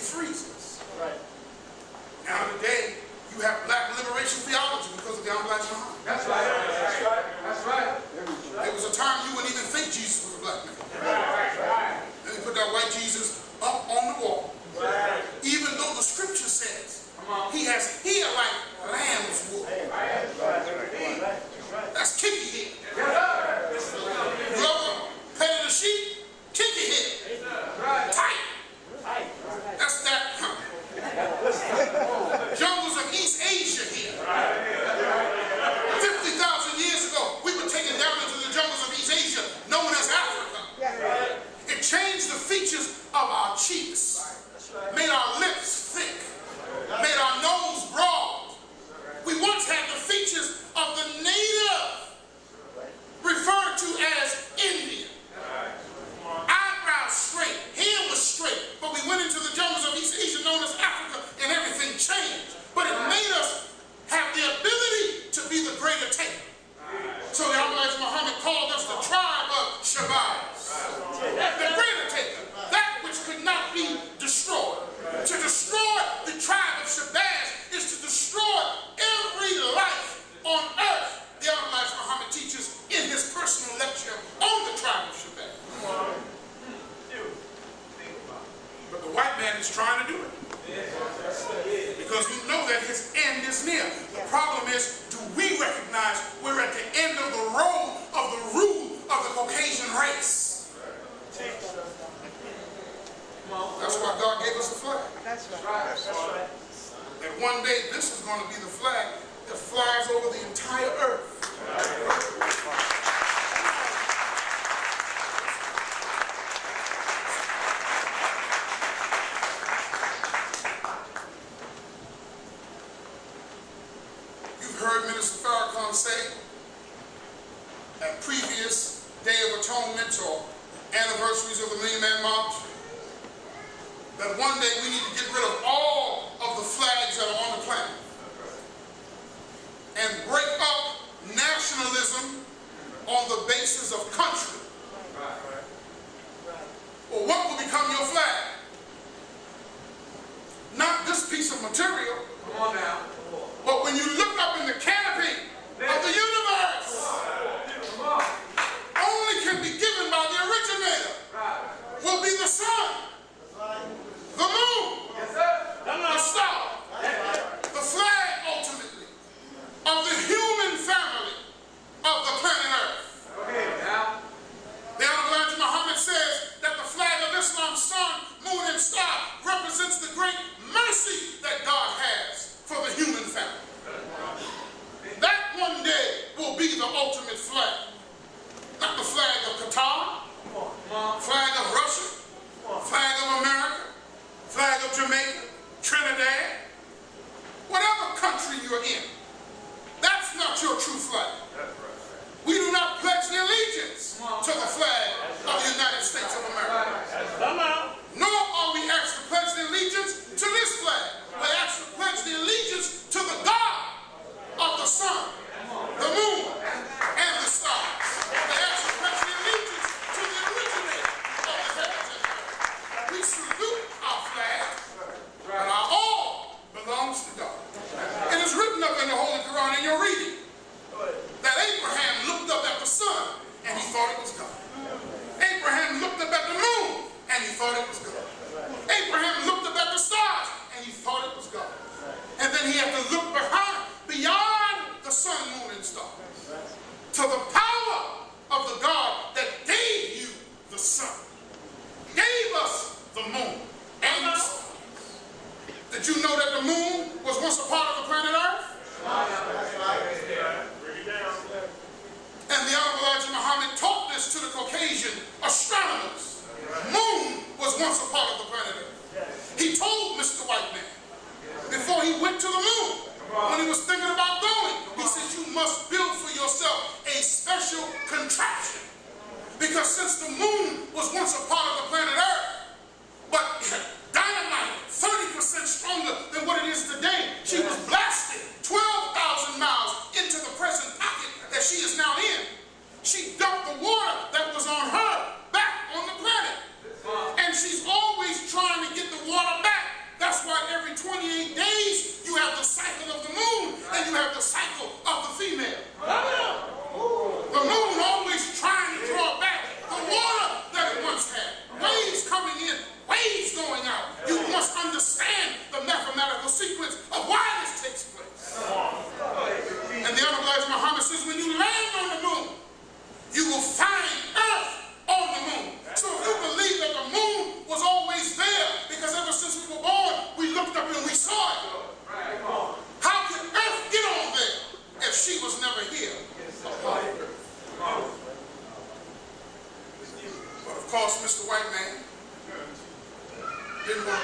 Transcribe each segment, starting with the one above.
frees us. Right. Now today, you have black liberation theology because of the Honorable Elijah Muhammad. That's right. That's right. That's right. There was a time you wouldn't even think Jesus was a black man. Right. Then they put that white Jesus up on the wall. Right. Even though the scripture says he has hair like lamb's wool. That's kinky hair. Whoever petted a sheep, kinky hair. Tight. That's that. Jungles of East Asia here. 50,000 years ago, we were taken down into the jungles of East Asia, known as Africa. It changed the features of our cheeks, made our lips thick, made our nose broad. We once had the features of the native, referred to as Indian. Eyebrows straight, hair was straight, but we went into the jungles of East Asia, known as Africa, and everything changed. But it made us have the ability to be the greater taker. So the Honorable Elijah Muhammad called us the tribe of Shabazz. The greater taker, that which could not be destroyed. To destroy the tribe of Shabazz is to destroy every life on earth. The Honorable Elijah Muhammad teaches in his personal lecture on the tribe of Shabazz. But the white man is trying to do it. Because we know that his end is near. The problem is, do we recognize we're at the end of the road of the rule of the Caucasian race? That's why God gave us the flag. That's right. That's right. And one day this is going to be the flag that flies over the entire earth. Heard Minister Farrakhan say at previous Day of Atonement or anniversaries of the Million Man March that one day we need to get rid of all of the flags that are on the planet and break up nationalism on the basis of country. Well, what will become your flag? Not this piece of material. Come on now. But when you look up in the canopy of the universe, only can be given by the originator, will be the sun, the moon, the star, the flag ultimately of the human family of the planet Earth. The Honorable Elijah Muhammad says that the flag of Islam's sun, moon, and star represents the great mercy that God has for the human family. That one day will be the ultimate flag. Not the flag of Qatar, flag of Russia, flag of America, flag of Jamaica, Trinidad, whatever country you're in. That's not your true flag. We do not pledge the allegiance to the flag of the United States of America. Nor are we asked to pledge the allegiance to this flag. We're asked to pledge the allegiance to the God of the sun, the moon, and the stars. We're asked to pledge the allegiance to the originator of the heavens and earth. We salute our flag, but our all belongs to God. It is written up in the Holy Quran in your reading that Abraham looked up at the sun and he thought it was God. Abraham looked up at the moon and he thought it was God. Abraham looked up at the stars and he thought it was God. And then he had to look beyond the sun, moon, and stars to the power of the God that gave you the sun, gave us the moon and the stars. Did you know that the moon was once a part of the planet Earth? And the Honorable Elijah Muhammad taught this to the Caucasian astronomers. Moon was once a part of the planet Earth. He told Mr. White Man before he went to the moon, when he was thinking about going, he said, you must build for yourself a special contraption. Because since the moon was once a part of the planet Earth, but dynamite, 30% stronger than what it is today, she was blasted 12,000 miles into the present pocket that she is now in. She dumped the water that was on her back on the planet. And she's always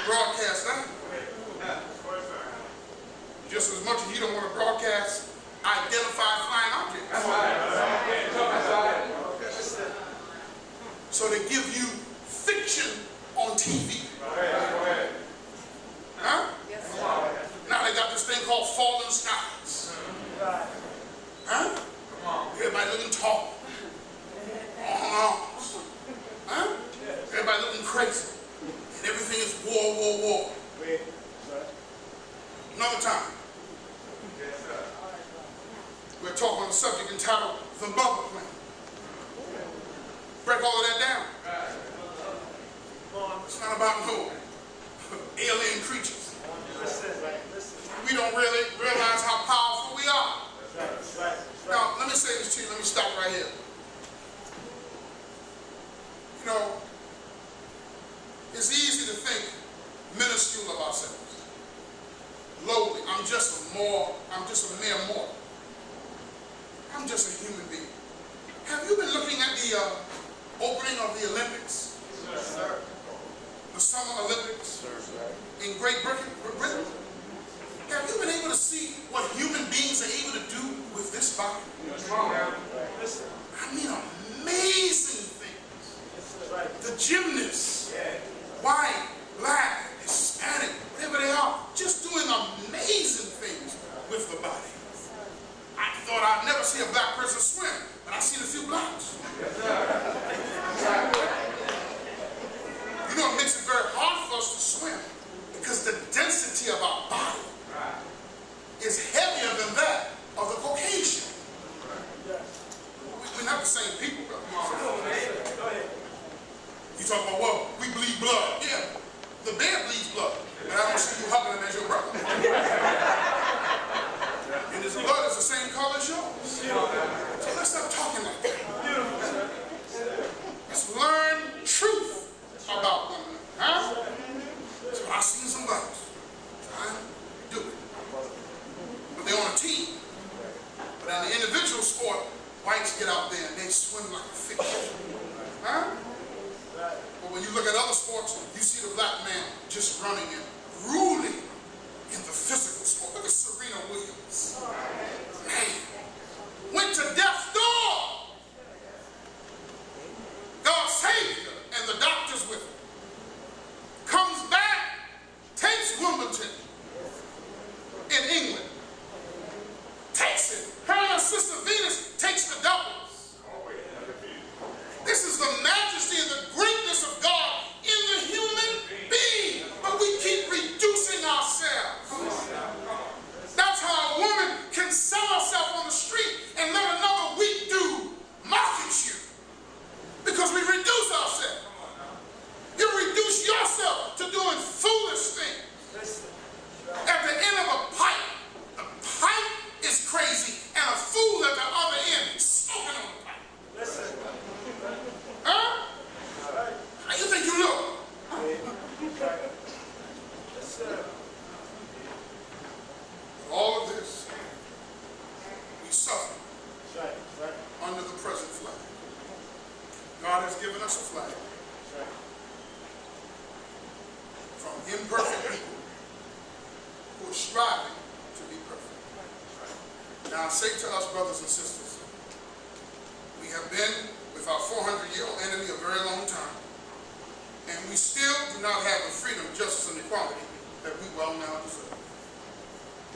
broadcast that. Just as much as he don't want to broadcast identified flying objects. That's right. So they give you fiction on TV. Huh? Now they got this thing called fallen skies. Huh? Everybody looking tall. Arms. Huh? Everybody looking crazy. And everything is war, war, war. Another time. We're talking on a subject entitled The Mother Plan. Break all of that down. It's not about no alien creatures. We don't really realize how powerful we are. Now, let me say this to you. Let me stop right here. You know, it's easy to think minuscule of ourselves. Lowly. I'm just a mere mortal. I'm just a human being. Have you been looking at the opening of the Olympics? Yes, sir. The Summer Olympics in Great Britain? Have you been able to see what human beings are able to do with this body? I mean, amazing things. The gymnasts, white, black, Hispanic, whatever they are, just doing amazing things with the body. I thought I'd never see a black person swim, but I've seen a few blacks. You know, it makes it very hard for us to swim because the density of our body is heavier than that of the Caucasian. We're not the same people, brother. You talk about, well, we bleed blood. Yeah, the bear bleeds blood, but I don't see you hugging him as your brother. And his blood is the same color as yours. So let's stop talking like that. Let's learn truth about one another. Huh? So I've seen some blacks trying to do it. But they're on a team. But in the individual sport, whites get out there and they swim like a fish. Huh? But when you look at other sports, you see the black man just running and ruling in the physical sport. Look at Serena Williams. Man, went to death's door. God saved her and the doctors with her. Comes back, takes Wimbledon in England. Takes it. Her and her sister Venus takes the doubles. This is the majesty and the greatness of God in the human being. But we keep reducing ourselves. That's how a woman can sell herself on the street and let another weak dude market you. Because we reduce ourselves. You reduce yourself to doing foolish things. At the end of a pipe is crazy and a fool at the other end smoking on the pipe. Huh? How you think you look? All of this, we suffer under the present flag. God has given us a flag from imperfect people who are striving to be perfect. Now I say to us, brothers and sisters, we have been with our 400-year-old enemy a very long time, and we still do not have the freedom, justice, and equality that we well now deserve.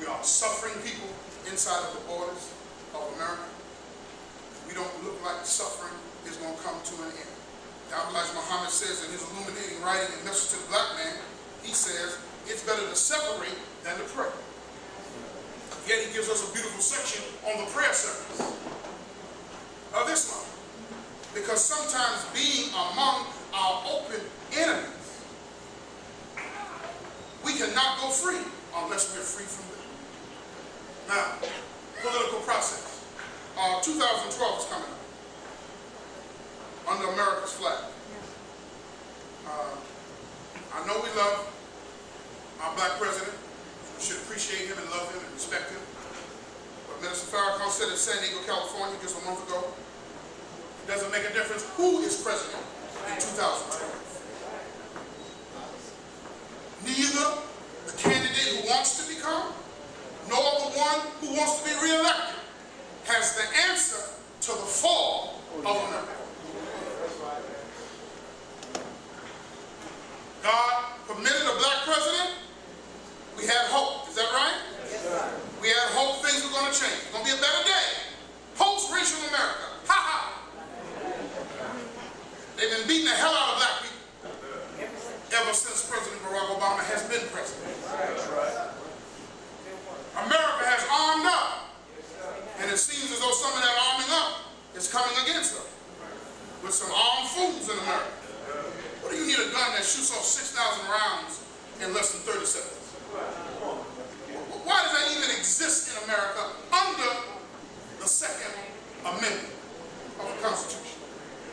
We are suffering people inside of the borders of America. We don't look like suffering is going to come to an end. Elijah Muhammad says in his illuminating writing and message to the black man, he says, it's better to separate than to pray. Yet he gives us a beautiful section on the prayer service of Islam. Because sometimes being among our open enemies, we cannot go free unless we're free from them. Now, political process. 2012 is coming up under America's flag. I know we love our black president. We should appreciate him and love him and respect him. But Minister Farrakhan said in San Diego, California just a month ago, it doesn't make a difference who is president in 2012. neither the candidate who wants to become, nor the one who wants to be reelected has the answer to the fall of America. God permitted a black president. We had hope. Is that right? Yes, sir. We had hope things were going to change. It's going to be a better day. Post-racial America. Ha ha. They've been beating the hell out of black people ever since President Barack Obama has been president. America has armed up. And it seems as though some of that arming up is coming against us. With some armed fools in America. What do you need a gun that shoots off 6,000 rounds in less than 30 seconds? Why does that even exist in America under the Second Amendment of the Constitution?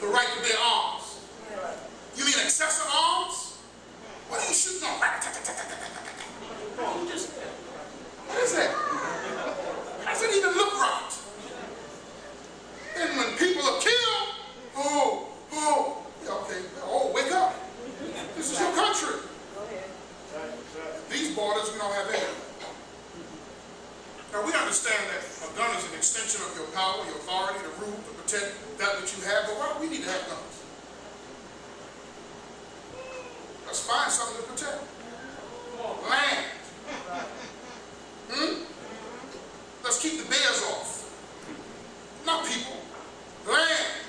The right to bear arms. You mean excessive arms? What are you shooting on? What is that? How does it even look right? And when people are killed, wake up. This is your country. These borders, we don't have any. Now, we understand that a gun is an extension of your power, your authority, to rule, to protect that which you have, but why do we need to have guns? Let's find something to protect. Land. Let's keep the bears off. Not people. Land.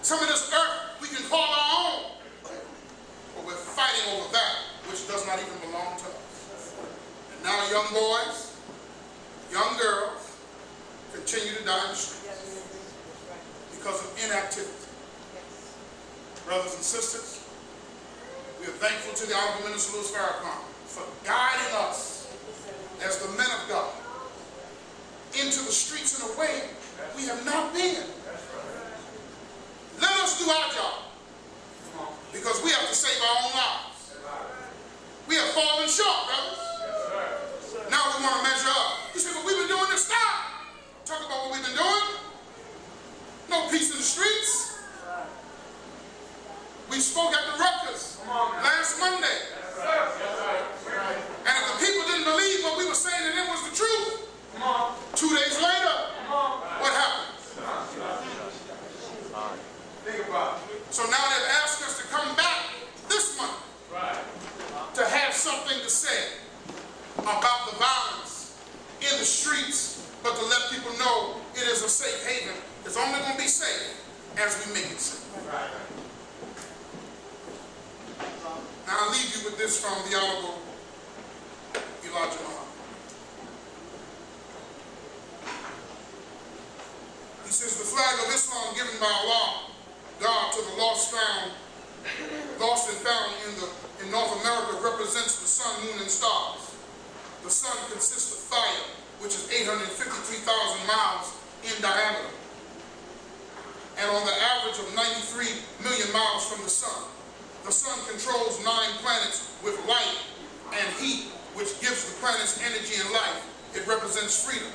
Some of this earth we can call our own. But we're fighting over that which does not even belong to us. And now young boys, young girls continue to die in the streets because of inactivity. Brothers and sisters, we are thankful to the Honorable Minister Louis Farrakhan for guiding us as the men of God into the streets in a way we have not been. Let us do our job, because we have to save our own lives. We have fallen short, brothers. Now we want to measure up. You say, but we've been doing this. Stop. Talk about what we've been doing. No peace in the streets. We spoke at the Rutgers last Monday. And if the people didn't believe what we were saying to them was the truth, 2 days later, what happened? So now they've asked us to come back this month to have something to say about the violence in the streets, but to let people know it is a safe haven. It's only going to be safe as we make it safe. Now I'll leave you with this from the Honorable Elijah Muhammad. He says, the flag of Islam given by Allah, God, to the lost and found in North America represents the sun, moon, and stars. The sun consists of fire, which is 853,000 miles in diameter, and on the average of 93 million miles from the sun. The sun controls 9 planets with light and heat, which gives the planets energy and life. It represents freedom.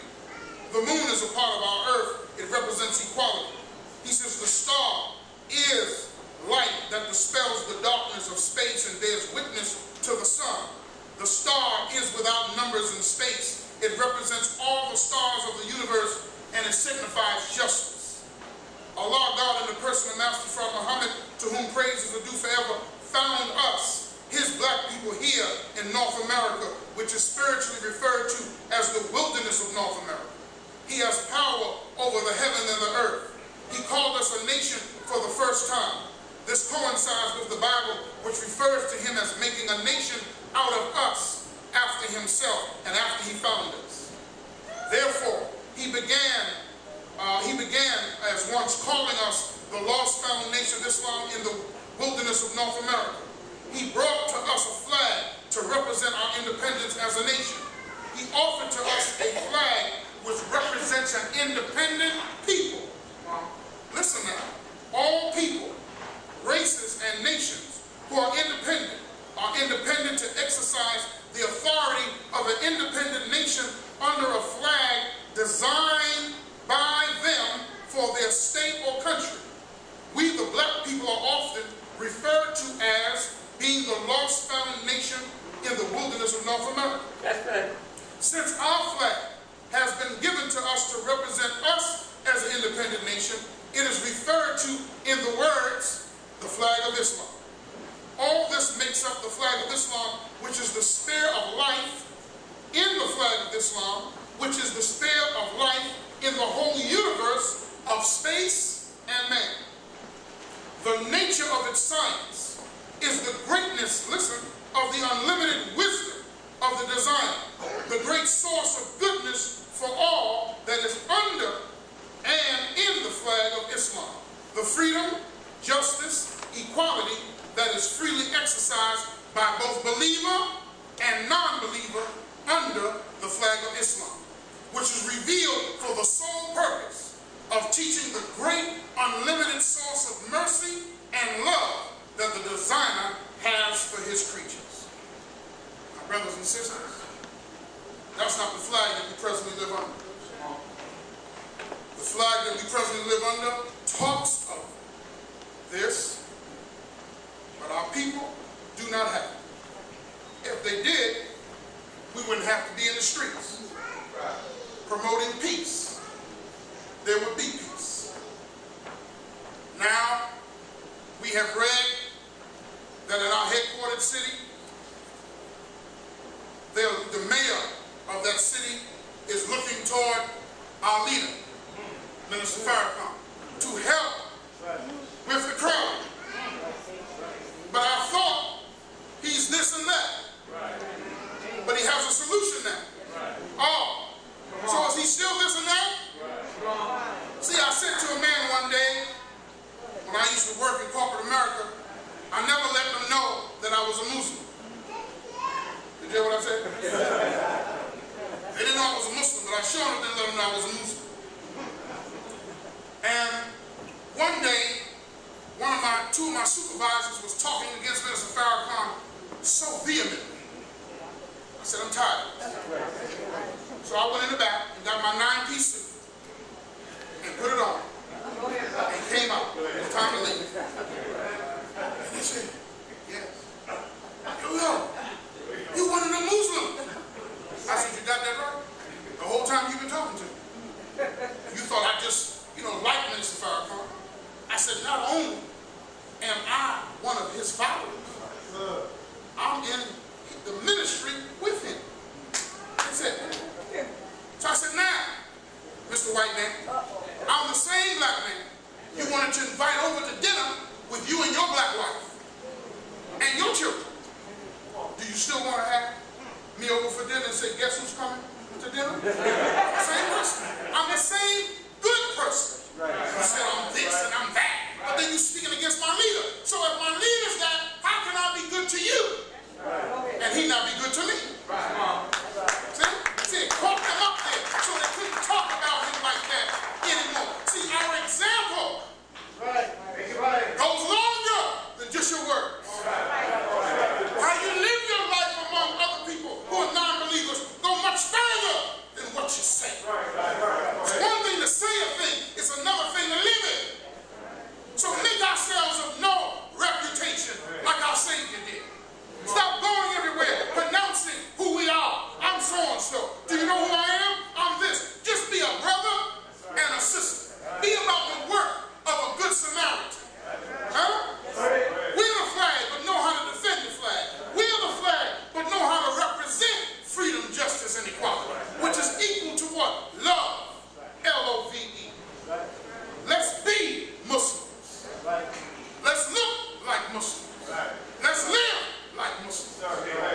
The moon is a part of our earth. It represents equality. He says the star is light that dispels the darkness of space and bears witness to the sun. The star is without numbers in space. It represents all the stars of the universe, and it signifies justice. Allah, God, in the person of Master Prophet Muhammad, to whom praises are due forever, found us, his black people, here in North America, which is spiritually referred to as the wilderness of North America. He has power over the heaven and the earth. He called us a nation for the first time. This coincides with the Bible, which refers to him as making a nation out of us after himself and after he found us. Therefore, he began as once calling us the lost found nation of Islam in the wilderness of North America. He brought to us a flag to represent our independence as a nation. He offered to us a flag which represents an independent people. Listen now, all people, races, and nations who are independent to exercise the authority of an independent nation under a flag designed by them for their state or country. We, the black people, are often referred to as being the lost found nation wilderness of North America. That's right. Since our flag has been given to us to represent us as an independent nation, it is referred to in the words, the flag of Islam. All this makes up the flag of Islam, which is the spear of life in the flag of Islam, which is the spear of life in the whole universe of space and man. The nature of its science is the greatness, listen, of the unlimited wisdom of the designer, the great source of goodness for all that is under and in the flag of Islam. The freedom, justice, equality that is freely exercised by both believer and non-believer under the flag of Islam, which is revealed for the sole purpose of teaching the great unlimited source of mercy and love that the designer has for his creatures. My brothers and sisters, that's not the flag that we presently live under. The flag that we presently live under talks of this, but our people do not have it. If they did, we wouldn't have to be in the streets promoting peace. There would be peace. Now, we have read that in our headquartered city, the mayor of that city is looking toward our leader, Minister Farrakhan, to help with the crowd. But I thought he's this and that. But he has a solution now. Oh, so is he still this and that? See, I said to a man one day, when I used to work in corporate America, I never let them know that I was a Muslim. Did you hear what I said? They didn't know I was a Muslim, but I sure didn't let them know I was a Muslim. And one day, two of my supervisors was talking against Minister Farrakhan so vehemently. I said, I'm tired. So I went in the back and got my 9-piece suit and put it on and came out. It was time to leave. And they said, yes. Yo, you wanted a Muslim. I said, you got that right? The whole time you've been talking to me. You thought I just, liked Minister Farrakhan. I said, not only am I one of his followers, I'm in the ministry with him. That's it. So I said, now, Mr. White Man, I'm the same black man you wanted to invite over to dinner with you and your black wife and your children. Do you still want to have me over for dinner and say, guess who's coming to dinner? Same person. I'm the same good person. You said I'm this and I'm that, but then you're speaking against my leader. So if my leader's that, how can I be good to you? And he not be good to me. See, caught them up there so they couldn't talk about him like that anymore. See, our example goes longer than just your words. How you live your life among other people who are non-believers go much further than what you say. It's one thing to say a thing, it's another thing to live it. So make ourselves of no reputation like our Savior did. Stop going everywhere pronouncing who we are. I'm so-and-so. Do you know who I am? I'm this. Just be a brother and a sister. Be about the work of a good Samaritan. Huh? We're the flag, but know how to defend the flag. We're the flag, but know how to represent freedom, justice, and equality, which is equal to what? Love. L-O-V-E. Let's be Muslims. Let's look like Muslims. Let's live like Muslims.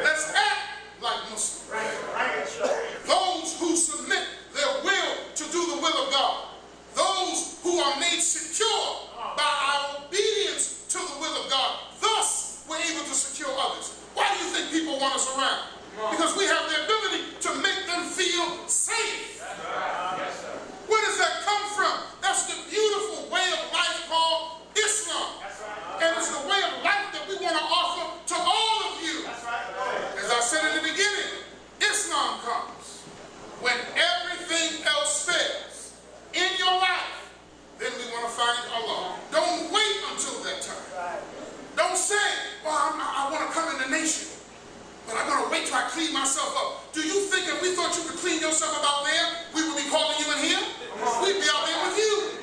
Let's act like Muslims. Those who submit their will to do the will of God. Those who are made secure by our obedience to the will of God. Thus, we're able to secure others. Why do you think people want us around? Because we have the ability to make them feel safe. Where does that come from? That's the beautiful way of life called Islam. And it's the way of life that we want to offer to all of you. As I said in the beginning, Islam comes when everything else fails in your life. Then we want to find Allah. Don't wait until that time. Don't say, well, I want to come in the nation, but I'm going to wait till I clean myself up. Do you think if we thought you could clean yourself up out there, we would be calling you in here? We'd be out there with you.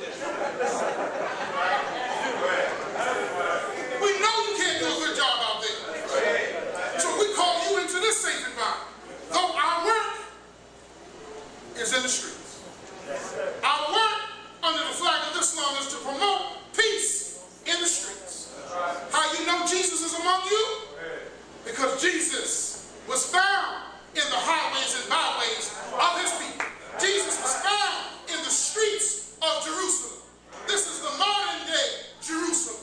We know you can't do a good job out there. So we call you into this safe environment. Though our work is in the streets. Our work under the flag of Islam is to promote peace in the streets. How you know Jesus is among you? Because Jesus was found in the highways and byways of his people. Jesus was found in the streets of Jerusalem. This is the modern day Jerusalem.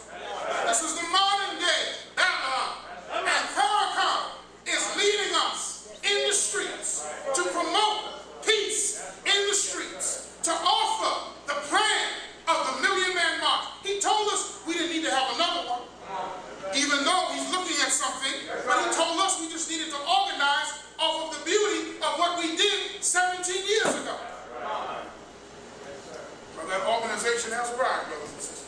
This is the modern day Babylon. And Farrakhan is leading us in the streets to promote peace in the streets, to offer the plan of the Million-Man March. He told us we didn't need to have another one, even though he's looking at something, but he told us we just needed to organize off of the beauty of what we did 17 years ago. Well, that organization has arrived, brothers and sisters.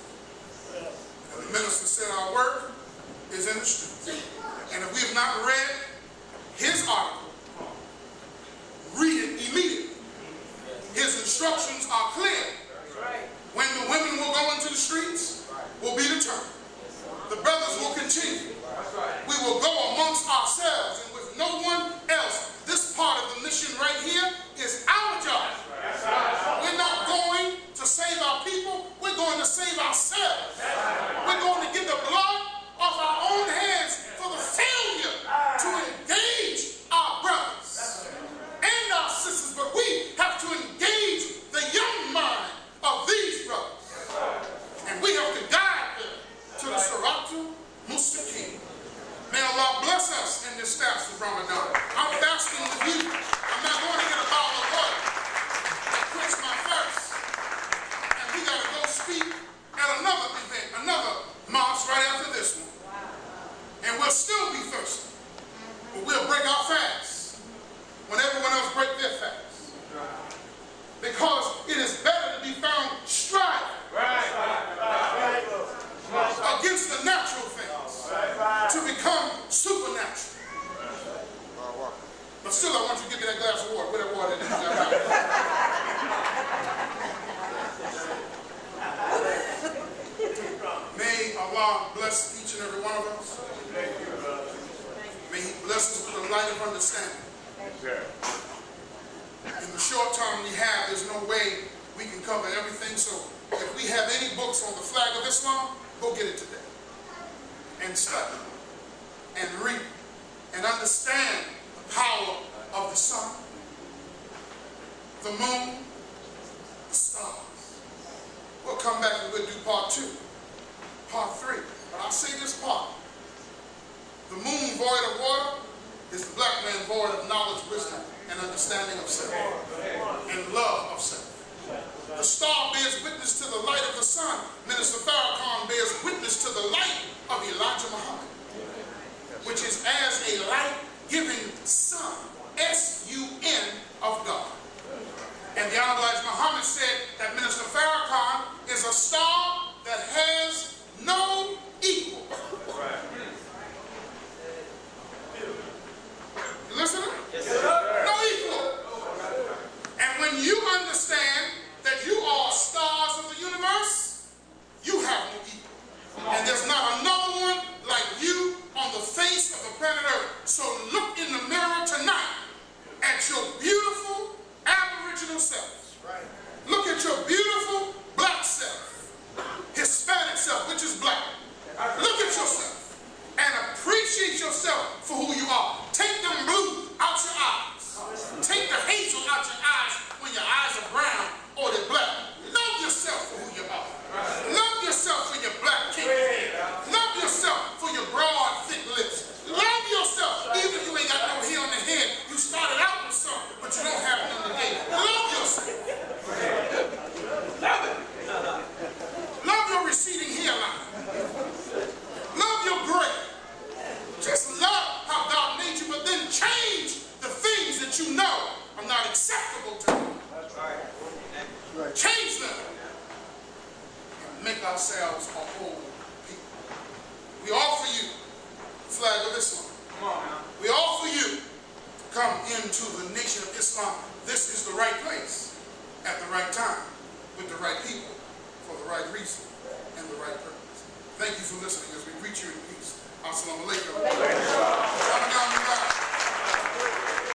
And the minister said our work is in the streets. And if we have not read his article, read it immediately. His instructions are clear. When the women will go into the streets, will be determined. The brothers will continue. We will go amongst ourselves and with no one else. This part of the mission right here is our job. We're not going to save our people. We're going to save ourselves. We're going to get the blood off our own hands for the failure to engage our brothers and our sisters. But we have to engage the young mind of these brothers. And we have to guide them to the Siratul Mustaqim. May Allah bless us in this fast of Ramadan. I'm fasting with you. I'm not going to get a bottle of water. Quench my thirst. And we got to go speak at another event, another mosque right after this one. And we'll still be thirsty. But we'll break our fast when everyone else break their fast. Because it is better to be found striving against the natural things to become supernatural. But still, I want you to give me that glass of water. Where that water is. May Allah bless each and every one of us. May He bless us with a light of understanding. In the short time we have, there's no way we can cover everything. So if we have any books on the flag of Islam, go get it today. And study. And read. And understand the power of the sun, the moon, the stars. We'll come back and we'll do part 2, part 3. But I'll say this part. The moon void of water is the black man void of knowledge, wisdom, and understanding of self, and love of self. The star bears witness to the light of the sun. Minister Farrakhan bears witness to the light of Elijah Muhammad, which is as a light-giving sun, S-U-N, of God. And the Honorable Elijah Muhammad said that Minister Farrakhan is a star that has no equal. You listening? Yes, sir. No equal. And when you understand that you are stars of the universe, you have no equal. And there's not another one like you on the face of the planet Earth. So look in the mirror tonight at your beautiful aboriginal self. Right. Look at your beautiful black self, Hispanic self, which is black. Look at yourself and appreciate yourself for who you are. Take them blue out your eyes. Take the hazel out your eyes when your eyes are brown or they're black. Love yourself for who you are. Love yourself for your black kinky hair. Love yourself for your broad, thick lips. Love yourself even if you ain't got no hair on the head. You started out with something, but you don't have none today. Love yourself. Love it. Love your receding hairline. Love your gray. Just love how God made you, but then change the things that you know are not acceptable to you. That's right. Change them and make ourselves a whole people. We offer you the flag of Islam. Come on, man. We offer you come into the nation of Islam, this is the right place at the right time with the right people for the right reason and the right purpose. Thank you for listening as we greet you in peace. Assalamu alaikum.